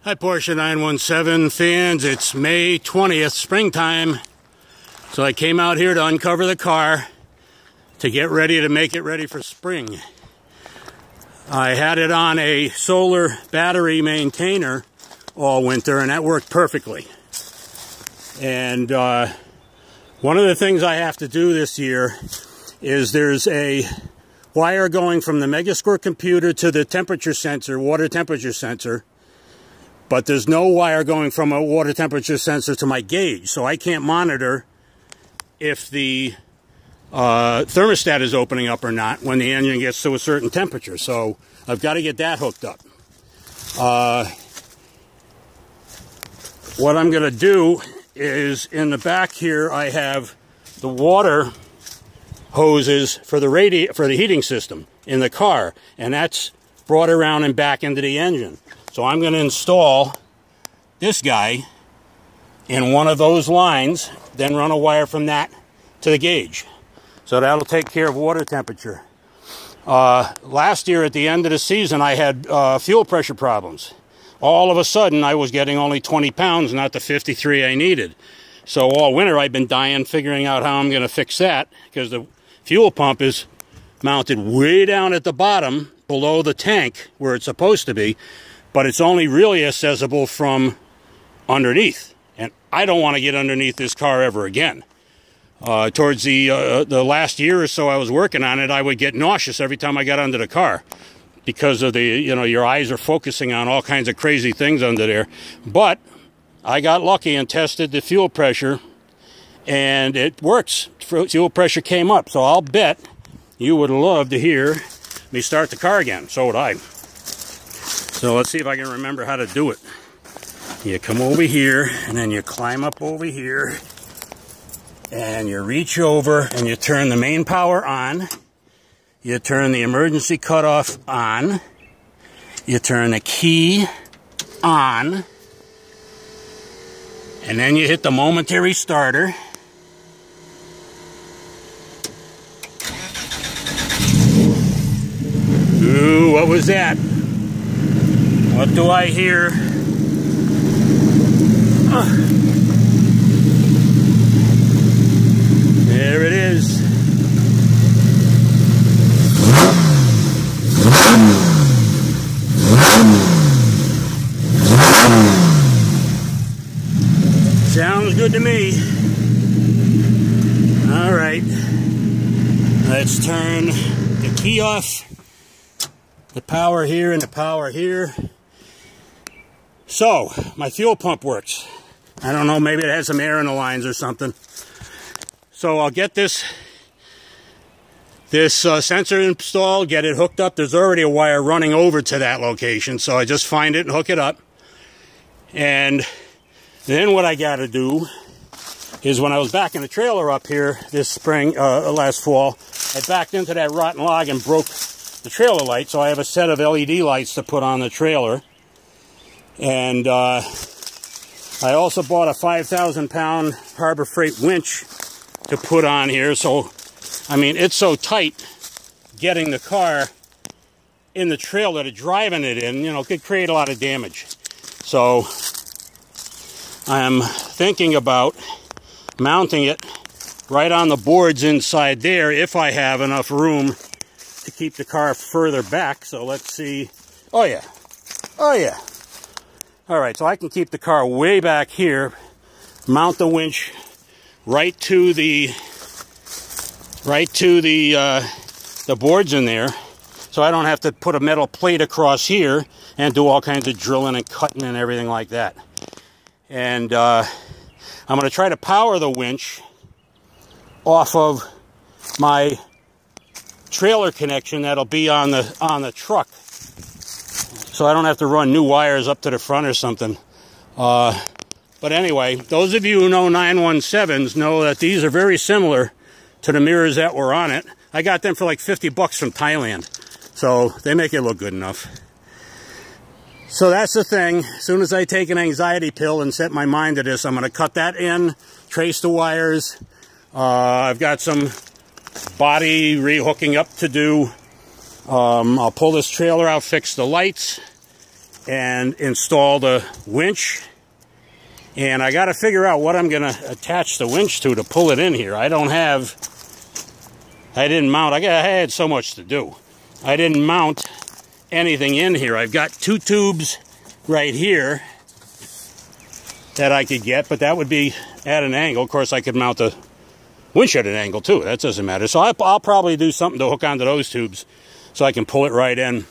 Hi Porsche 917 fans, it's May 20th, springtime. So I came out here to uncover the car to get ready to make it ready for spring. I had it on a solar battery maintainer all winter and that worked perfectly. And one of the things I have to do this year is there's a wire going from the Megascore computer to the temperature sensor, water temperature sensor. But there's no wire going from a water temperature sensor to my gauge, so I can't monitor if the thermostat is opening up or not when the engine gets to a certain temperature. So I've got to get that hooked up. What I'm going to do is in the back here I have the water hoses for the heating system in the car, and that's brought around and back into the engine. So I'm going to install this guy in one of those lines, then run a wire from that to the gauge. So that'll take care of water temperature. Last year at the end of the season I had fuel pressure problems. All of a sudden I was getting only 20 pounds, not the 53 I needed. So all winter I've been dying figuring out how I'm going to fix that, because the fuel pump is mounted way down at the bottom below the tank where it's supposed to be. But it's only really accessible from underneath, and I don't want to get underneath this car ever again. Towards the last year or so I was working on it, I would get nauseous every time I got under the car because of the, your eyes are focusing on all kinds of crazy things under there. But I got lucky and tested the fuel pressure, and it works. Fuel pressure came up, so I'll bet you would love to hear me start the car again. So would I. So let's see if I can remember how to do it. You come over here, and then you climb up over here, and you reach over, and you turn the main power on. You turn the emergency cutoff on. You turn the key on. And then you hit the momentary starter. Ooh, what was that? What do I hear? There it is. Sounds good to me. All right. Let's turn the key off. The power here and the power here. So, my fuel pump works. I don't know, maybe it has some air in the lines or something. So I'll get this sensor installed, get it hooked up. There's already a wire running over to that location, so I just find it and hook it up. And then what I got to do is, when I was backing the trailer up here this spring, last fall, I backed into that rotten log and broke the trailer light, so I have a set of LED lights to put on the trailer. And I also bought a 5,000-pound Harbor Freight winch to put on here. So, I mean, it's so tight getting the car in the trailer to driving it in, could create a lot of damage. So, I'm thinking about mounting it right on the boards inside there if I have enough room to keep the car further back. So let's see. Oh yeah. Oh yeah. All right, so I can keep the car way back here, mount the winch right to the boards in there, so I don't have to put a metal plate across here and do all kinds of drilling and cutting and everything like that. And I'm going to try to power the winch off of my trailer connection that'll be on the truck, so I don't have to run new wires up to the front or something. But anyway, those of you who know 917s know that these are very similar to the mirrors that were on it. I got them for like 50 bucks from Thailand, so they make it look good enough. So that's the thing. As soon as I take an anxiety pill and set my mind to this, I'm going to cut that in, trace the wires. I've got some body rehooking up to do. I'll pull this trailer out, fix the lights, and install the winch. And I got to figure out what I'm going to attach the winch to pull it in here. I didn't mount, I had so much to do. I didn't mount anything in here. I've got 2 tubes right here that I could get, but that would be at an angle. Of course, I could mount the winch at an angle too. That doesn't matter. So I'll probably do something to hook onto those tubes so I can pull it right in.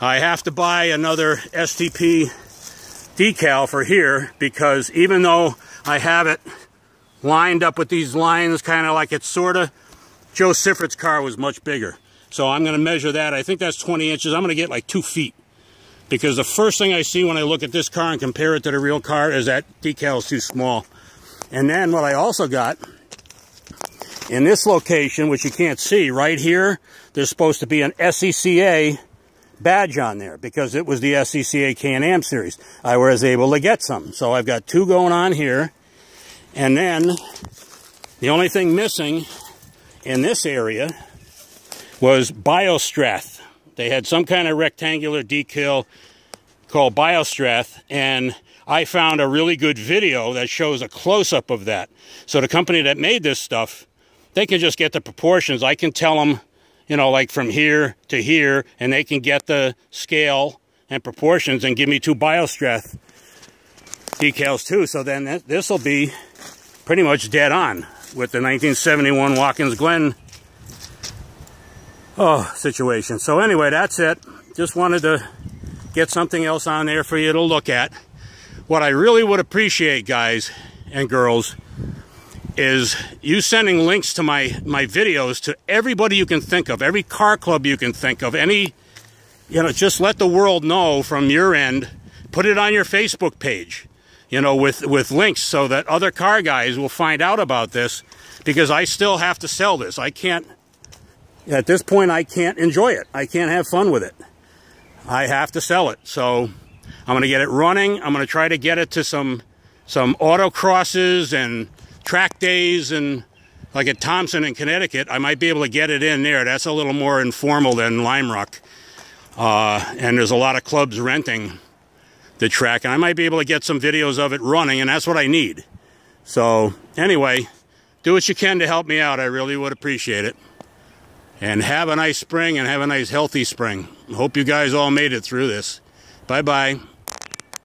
I have to buy another STP decal for here, because even though I have it lined up with these lines, kind of like it's sort of, Joe Sifrit's car was much bigger. So I'm going to measure that. I think that's 20 inches. I'm going to get like 2 feet. Because the first thing I see when I look at this car and compare it to the real car is that decal is too small. And then what I also got, in this location, which you can't see, right here, there's supposed to be an SCCA badge on there, because it was the SCCA Can-Am series. I was able to get some. So I've got 2 going on here. And then the only thing missing in this area was Biostrath. They had some kind of rectangular decal called Biostrath, and I found a really good video that shows a close-up of that. So the company that made this stuff, they can just get the proportions. I can tell them, you know, like from here to here, and they can get the scale and proportions and give me 2 Biostrath decals too. So then this will be pretty much dead on with the 1971 Watkins Glen situation. So anyway, that's it. Just wanted to get something else on there for you to look at. What I really would appreciate, guys and girls, is you sending links to my videos to everybody you can think of, every car club you can think of, any, you know, just let the world know from your end. Put it on your Facebook page, you know, with links so that other car guys will find out about this, because I still have to sell this. I can't, at this point, I can't enjoy it. I can't have fun with it. I have to sell it. So I'm going to get it running. I'm going to try to get it to some autocrosses and track days, and like at Thompson in Connecticut, I might be able to get it in there. That's a little more informal than Lime Rock. And there's a lot of clubs renting the track, and I might be able to get some videos of it running, and that's what I need. So anyway, do what you can to help me out. I really would appreciate it. And have a nice spring, and have a nice healthy spring. Hope you guys all made it through this. Bye-bye.